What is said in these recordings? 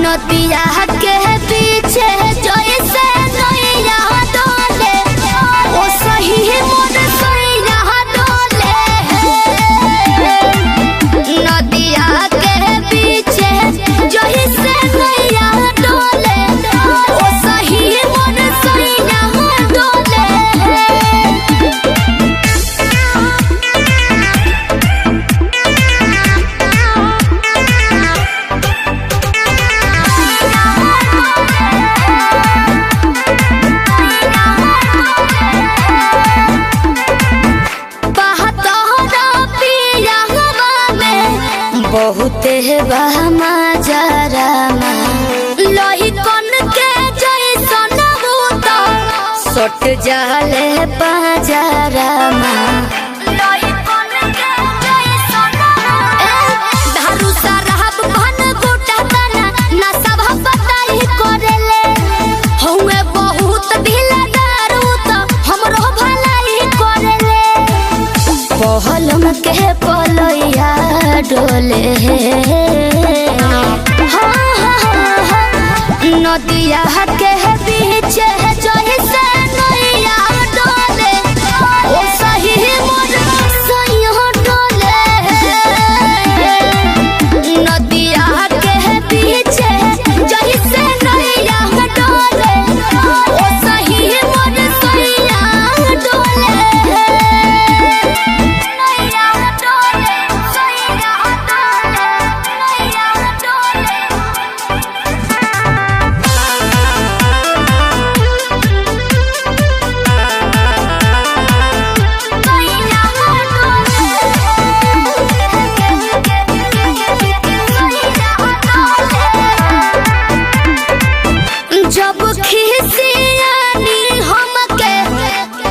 नदिया के पीछे जैसे नैया डोले ओ सही मोर सैया डोले। नदिया के पीछे जैसे नैया डोले ओ सही मोर सैया डोले। बहुत बहमा जरामा लोही कन के जैसन भूत सट जाले बाजारामा। लोही कन के जैसन धारू सरहब भन गोटा तना ना सब बताई करेले हउए बहुत ढीला दारू त हमरो भलाई करेले। पहलम के पलैया डोले नदिया के पीछे जैसे नैया डोले ओ सही मोर सैया डोले। नदिया के पीछे जैसे नैया डोले ओ सही मोर सैया डोले।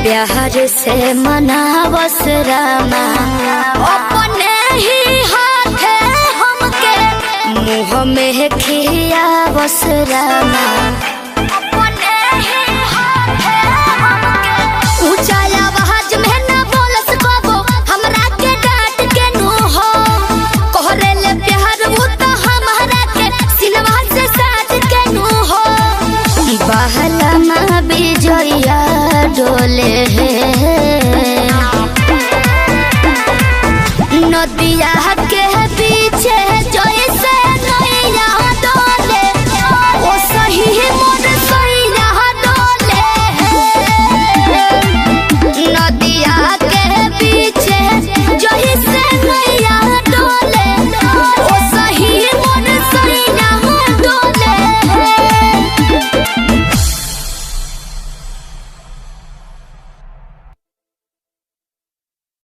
प्यार से मनावस रामा अपने ही हाथे हमके मुँह में खियावस रामा। अपने ही हाथे हमके ऊंचा आवाज में न बोलस कबो हमरा के डांट के नु हो कहरे ले प्यार वो तो हमारा के सिनवा से साथ के नु हो। बहला माँ बिजोया डोले नदिया के पीछे